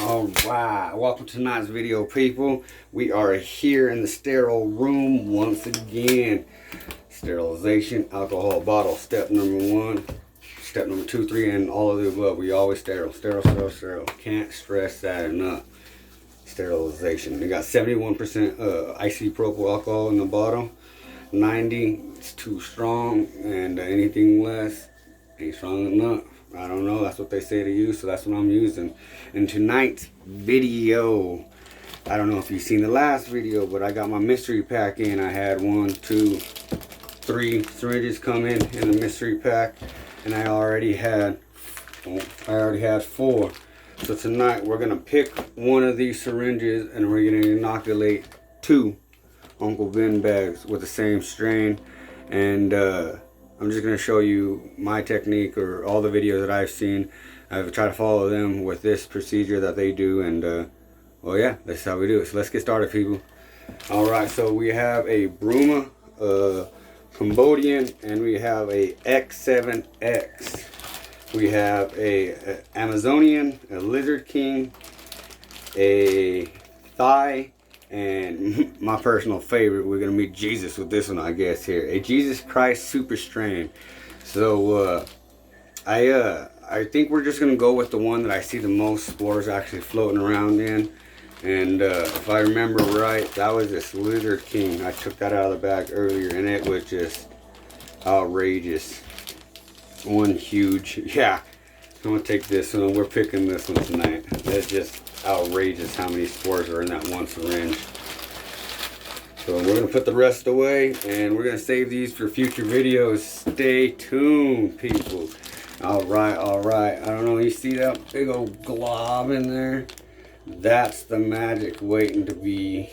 Alright, welcome to tonight's video, people. We are here in the sterile room once again. Sterilization, alcohol bottle, step number 1. Step number 2, 3, and all of the above. We always sterile, sterile, sterile, sterile. Can't stress that enough. Sterilization. We got 71% isopropyl alcohol in the bottle. 90, it's too strong, and anything less ain't strong enough. I don't know, that's what they say to use, so that's what I'm using. In tonight's video, I don't know if you've seen the last video, but I got my mystery pack in. I had 1, 2, 3 syringes come in the mystery pack, and I already had 4. So tonight we're gonna pick one of these syringes and we're gonna inoculate 2 Uncle Ben bags with the same strain, and I'm just going to show you my technique, or all the videos that I've seen. I've tried to follow them with this procedure that they do, and well, yeah, that's how we do it. So let's get started, people. Alright, so we have a Bruma Cambodian, and we have a X7X. We have a Amazonian, a Lizard King, a Thai, and my personal favorite, we're going to meet Jesus with this one, I guess, here. A Jesus Christ Super Strain. So, I think we're just going to go with the one that I see the most spores actually floating around in. And if I remember right, that was this Lizard King. I took that out of the bag earlier, and it was just outrageous. One huge, yeah. I'm going to take this one. We're picking this one tonight. It's just outrageous how many spores are in that one syringe. So we're going to put the rest away, and we're going to save these for future videos. Stay tuned, people. Alright. I don't know, you see that big old glob in there? That's the magic waiting to be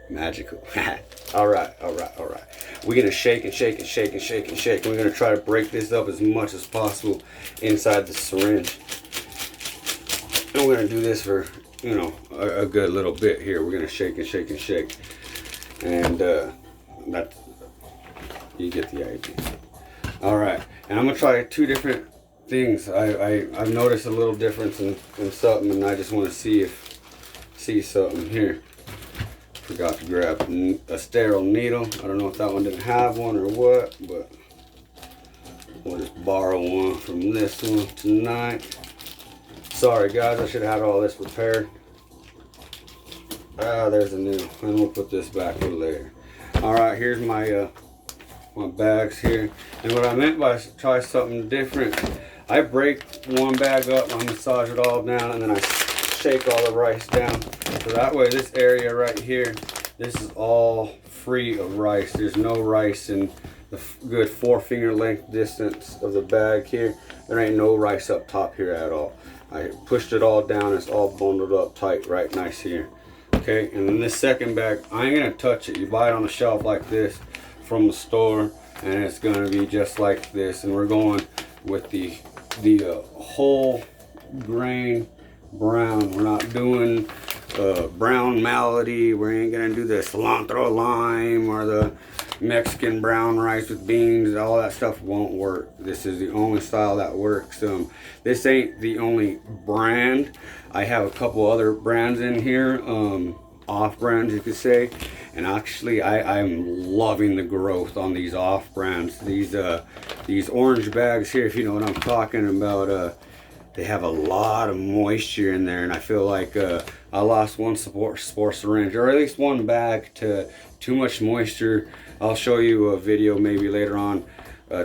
magical. Alright. We're going to shake and shake and shake and shake and shake. And we're going to try to break this up as much as possible inside the syringe. And we're going to do this for, you know, a good little bit here. We're going to shake and shake and shake. And that's, you get the idea. Alright, and I'm going to try 2 different things. I've noticed a little difference in something, and I just want to see something here. Forgot to grab a sterile needle. I don't know if that one didn't have one or what, but we'll just borrow one from this one tonight. Sorry guys, I should have had all this prepared. There's a needle, and we'll put this back a little later. Alright, here's my my bags here. And what I meant by try something different, I break one bag up, I massage it all down, and then I shake all the rice down. So that way this area right here, this is all free of rice. There's no rice in the good 4-finger length distance of the bag here. There ain't no rice up top here at all. I pushed it all down. It's all bundled up tight, right nice here. Okay, and then this second bag, I ain't gonna touch it. You buy it on the shelf like this from the store, and it's gonna be just like this. And we're going with the whole grain brown. We're not doing brown malady. We ain't gonna do the cilantro lime or the Mexican brown rice with beans. All that stuff won't work. This is the only style that works. This ain't the only brand. I have a couple other brands in here, off brands you could say, and actually I'm loving the growth on these off brands. These orange bags here, if you know what I'm talking about, they have a lot of moisture in there, and I feel like I lost one spore syringe, or at least one bag, to too much moisture. I'll show you a video maybe later on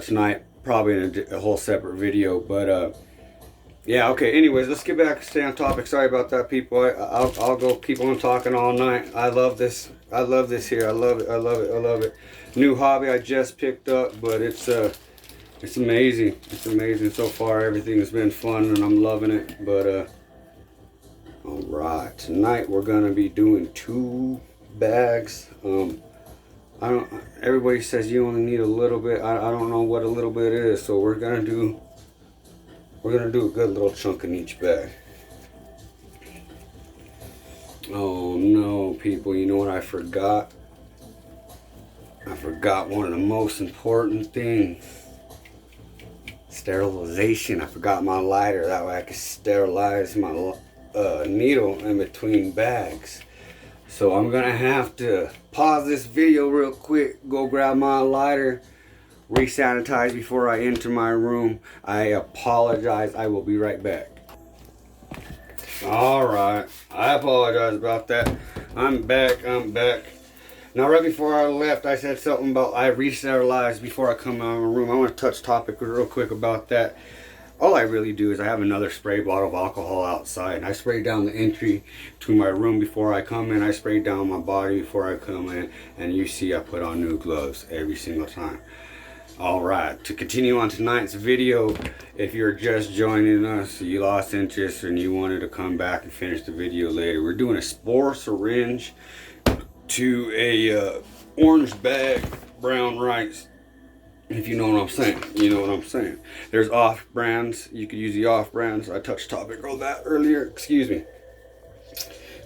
tonight, probably in a whole separate video, but yeah, okay, anyways, let's get back, stay on topic. Sorry about that, people. I'll go keep on talking all night. I love this here. I love it. New hobby I just picked up, but it's amazing. It's amazing so far. Everything has been fun, and I'm loving it. But alright, tonight we're gonna be doing 2 bags. Everybody says you only need a little bit. I don't know what a little bit is, so we're gonna do a good little chunk in each bag. Oh no, people, you know what I forgot? I forgot one of the most important things. Sterilization. I forgot my lighter. That way I could sterilize my needle in between bags. So I'm gonna have to pause this video real quick, go grab my lighter, re-sanitize before I enter my room. I apologize. I will be right back. Alright, I apologize about that. I'm back. Now, right before I left, I said something about I re-sterilized before I come out of my room. I want to touch topic real quick about that. All I really do is I have another spray bottle of alcohol outside. I spray down the entry to my room before I come in. I spray down my body before I come in. And you see I put on new gloves every single time. Alright, to continue on tonight's video, if you're just joining us, you lost interest and you wanted to come back and finish the video later, we're doing a spore syringe to a orange bag, brown rice. If you know what I'm saying, you know what I'm saying. There's off brands. You could use the off brands. I touched topic on that earlier. Excuse me.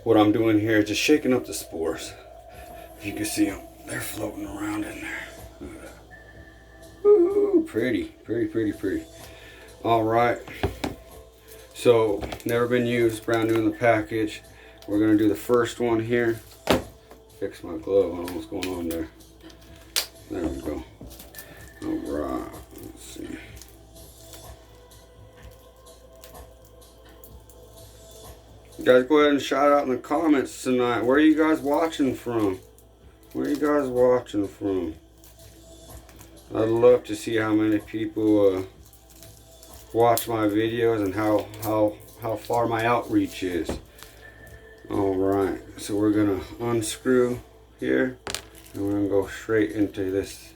What I'm doing here is just shaking up the spores. If you can see them, they're floating around in there. Look at that. Ooh, pretty. All right. So, never been used, brand new in the package. We're gonna do the first one here. Fix my glove. I don't know what's going on there. There we go. Alright, let's see. You guys go ahead and shout out in the comments tonight. Where are you guys watching from? I'd love to see how many people watch my videos and how far my outreach is. Alright, so we're gonna unscrew here and we're gonna go straight into this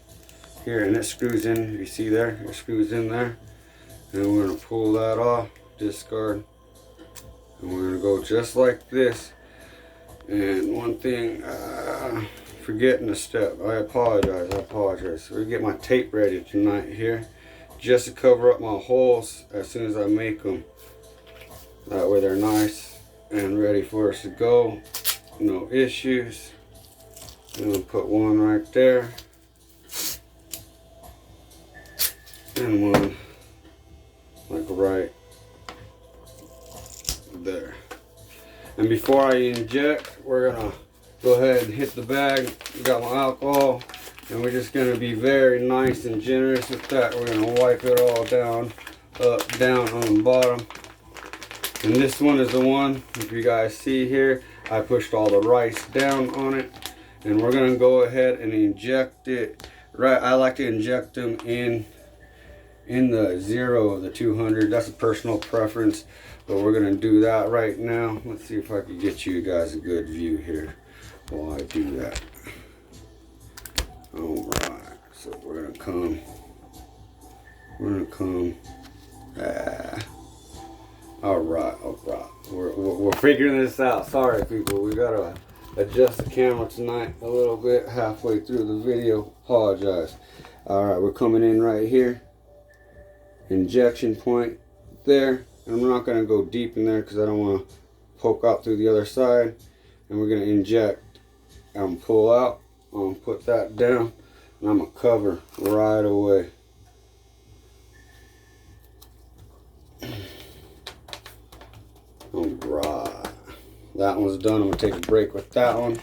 here, and it screws in. You see there, it screws in there, and we're gonna pull that off, discard, and we're gonna go just like this. And one thing, forgetting a step, I apologize. So we get my tape ready tonight here, just to cover up my holes as soon as I make them. That way they're nice and ready for us to go, no issues. I'm gonna put one right there. And one like right there. And before I inject, we're gonna go ahead and hit the bag. We got my alcohol, and we're just gonna be very nice and generous with that. We're gonna wipe it all down, up, down on the bottom. And this one is the one, if you guys see here, I pushed all the rice down on it, and we're gonna go ahead and inject it. Right, I like to inject them in the 0 of the 200. That's a personal preference, but we're gonna do that right now. Let's see if I can get you guys a good view here while I do that. All right, so we're gonna come. All right. We're figuring this out. Sorry, people. We gotta adjust the camera tonight a little bit halfway through the video. Apologize. All right, we're coming in right here. Injection point there, and we're not going to go deep in there because I don't want to poke out through the other side. And we're going to inject and pull out. I'm going to put that down, and I'm going to cover right away. Alright, that one's done. I'm going to take a break with that one,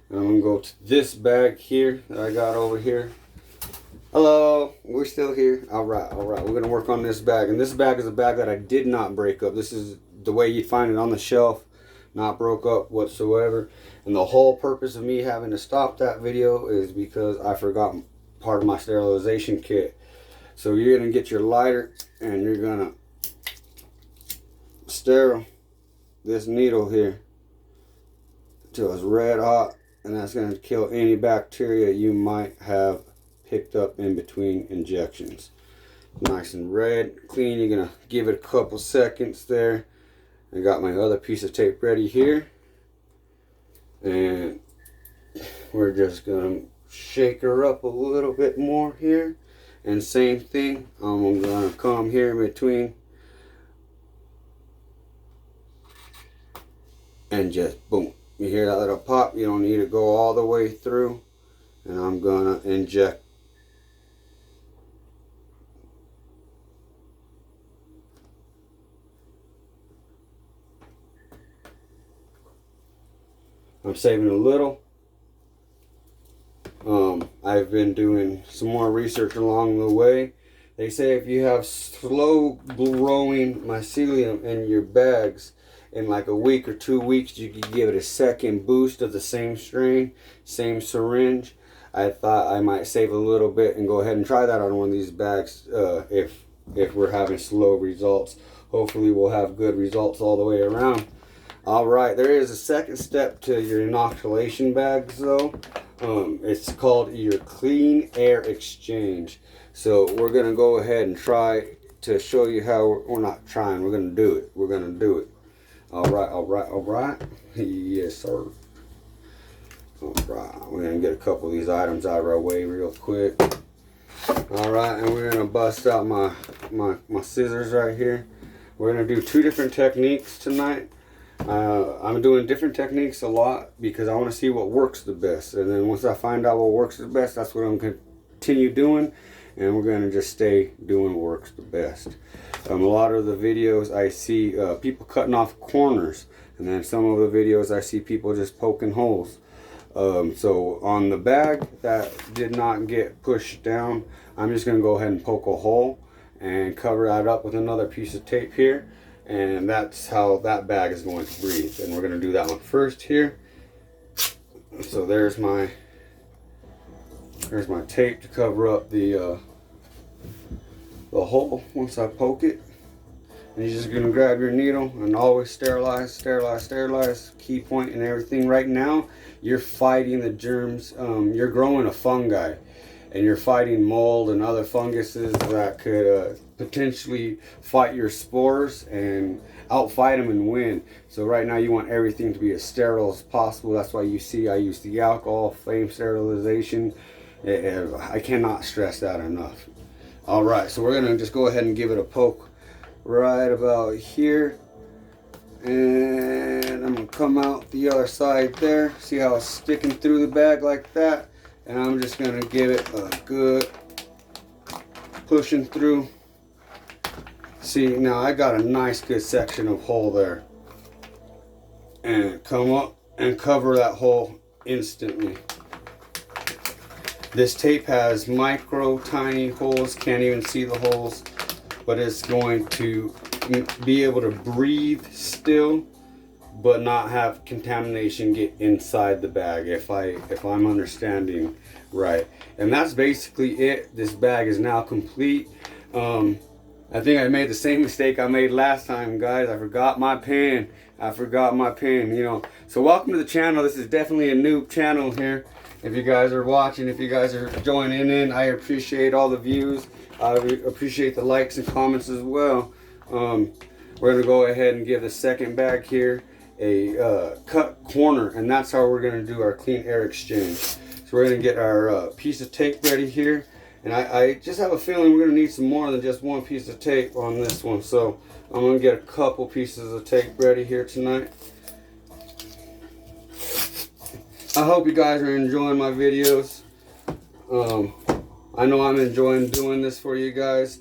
and I'm going to go to this bag here that I got over here. Hello, we're still here. Alright, we're going to work on this bag. And this bag is a bag that I did not break up. This is the way you'd find it on the shelf, not broke up whatsoever. And the whole purpose of me having to stop that video is because I forgot part of my sterilization kit. So you're going to get your lighter and you're going to sterile this needle here until it's red hot, and that's going to kill any bacteria you might have picked up in between injections. Nice and red, clean. You're gonna give it a couple seconds there. I got my other piece of tape ready here, and we're just gonna shake her up a little bit more here. And same thing, I'm gonna come here in between and just boom. You hear that little pop? You don't need to go all the way through. And I'm gonna inject. I'm saving a little. I've been doing some more research along the way. They say if you have slow growing mycelium in your bags, in like a week or 2 weeks, you could give it a second boost of the same strain, same syringe. I thought I might save a little bit and go ahead and try that on one of these bags if we're having slow results. Hopefully we'll have good results all the way around. Alright, there is a second step to your inoculation bags though. It's called your clean air exchange. So we're going to go ahead and try to show you how. We're not trying, we're going to do it. We're going to do it. Alright. Yes, sir. Alright, we're going to get a couple of these items out of our way real quick. Alright, and we're going to bust out my scissors right here. We're going to do 2 different techniques tonight. I'm doing different techniques a lot because I want to see what works the best. And then once I find out what works the best, that's what I'm going to continue doing. And we're going to just stay doing what works the best. A lot of the videos I see people cutting off corners. And then some of the videos I see people just poking holes. So on the bag that did not get pushed down, I'm just going to go ahead and poke a hole and cover that up with another piece of tape here. And that's how that bag is going to breathe. And we're going to do that one first here. So there's my tape to cover up the hole once I poke it. And you're just going to grab your needle and always sterilize. Key point and everything. Right now, you're fighting the germs. You're growing a fungi. And you're fighting mold and other funguses that could potentially fight your spores and outfight them and win. So right now you want everything to be as sterile as possible. That's why you see I use the alcohol flame sterilization. I cannot stress that enough. Alright, so we're going to just go ahead and give it a poke right about here. And I'm going to come out the other side there. See how it's sticking through the bag like that? And I'm just going to give it a good pushing through. See, now I got a nice good section of hole there. And come up and cover that hole instantly. This tape has micro tiny holes, can't even see the holes, but it's going to be able to breathe still, but not have contamination get inside the bag, if I'm understanding right. And that's basically it. This bag is now complete. I think I made the same mistake I made last time, guys. I forgot my pen. You know. So welcome to the channel. This is definitely a new channel here. If you guys are watching, if you guys are joining in, I appreciate all the views. I appreciate the likes and comments as well. We're going to go ahead and give the second bag here a cut corner, and that's how we're going to do our clean air exchange. So we're going to get our piece of tape ready here, and I just have a feeling we're going to need some more than just one piece of tape on this one. So I'm going to get a couple pieces of tape ready here tonight. I hope you guys are enjoying my videos. I know I'm enjoying doing this for you guys.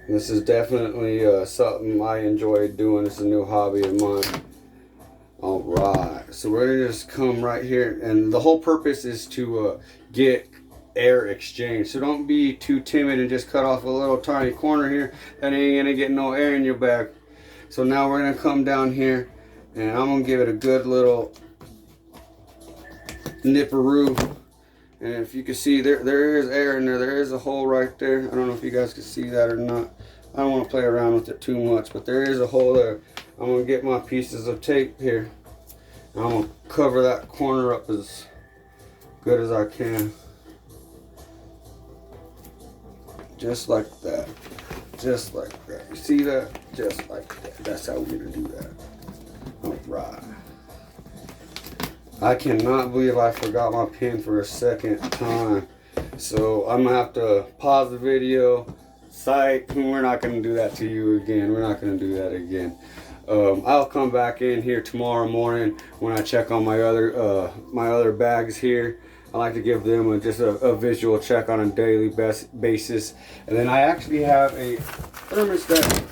This is definitely something I enjoy doing. It's a new hobby of mine. Alright, so we're going to just come right here. And the whole purpose is to get air exchange. So don't be too timid and just cut off a little tiny corner here. That ain't going to get no air in your bag. So now we're going to come down here. And I'm going to give it a good little nipperoo. And if you can see, there is air in there. There is a hole right there. I don't know if you guys can see that or not. I don't want to play around with it too much, but there is a hole there. I'm going to get my pieces of tape here. And I'm going to cover that corner up as good as I can. Just like that. Just like that. You see that? Just like that. That's how we're going to do that. Alright. I cannot believe I forgot my pen for a second time. So I'm going to have to pause the video. Psych, we're not going to do that to you again. We're not going to do that again. I'll come back in here tomorrow morning when I check on my other bags here. I like to give them just a visual check on a daily basis. And then I actually have a thermostat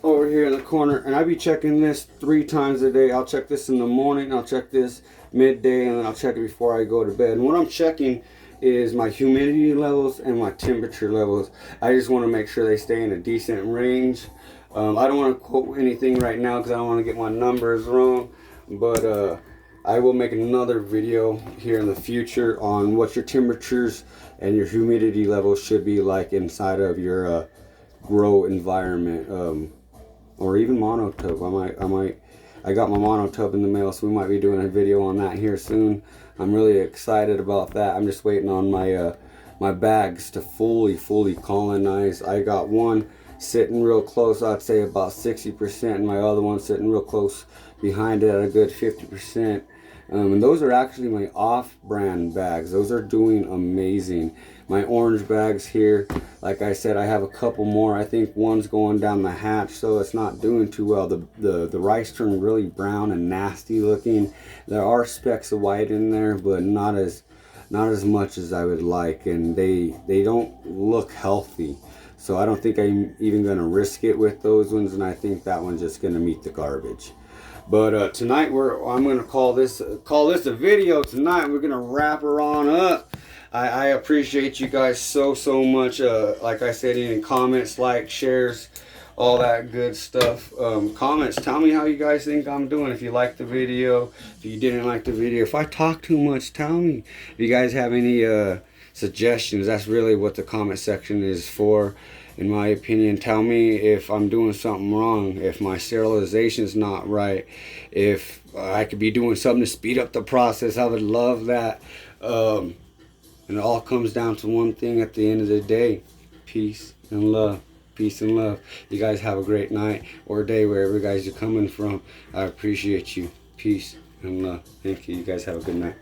over here in the corner, and I be checking this 3 times a day. I'll check this in the morning, I'll check this midday, and then I'll check it before I go to bed. And what I'm checking is my humidity levels and my temperature levels. I just want to make sure they stay in a decent range. I don't want to quote anything right now because I don't want to get my numbers wrong, but I will make another video here in the future on what your temperatures and your humidity levels should be like inside of your grow environment, or even monotub. I got my monotub in the mail, so we might be doing a video on that here soon. I'm really excited about that. I'm just waiting on my my bags to fully colonize. I got one sitting real close, I'd say about 60%, and my other one sitting real close behind it at a good 50%. And those are actually my off-brand bags. Those are doing amazing. My orange bags here, like I said, I have a couple more. I think one's going down the hatch, so it's not doing too well. The rice turned really brown and nasty looking. There are specks of white in there, but not as much as I would like, and they don't look healthy. So I don't think I'm even going to risk it with those ones, and I think that one's just going to meet the garbage. But tonight I'm going to call this a video tonight. We're going to wrap her on up. I appreciate you guys so much. Like I said, any comments, likes, shares, all that good stuff. Comments, tell me how you guys think I'm doing. If you liked the video, if you didn't like the video, if I talk too much, tell me. If you guys have any suggestions, that's really what the comment section is for. In my opinion, tell me if I'm doing something wrong, if my sterilization's not right, if I could be doing something to speed up the process. I would love that. And it all comes down to one thing at the end of the day: peace and love. Peace and love. You guys have a great night or day wherever you guys are coming from. I appreciate you. Peace and love. Thank you. You guys have a good night.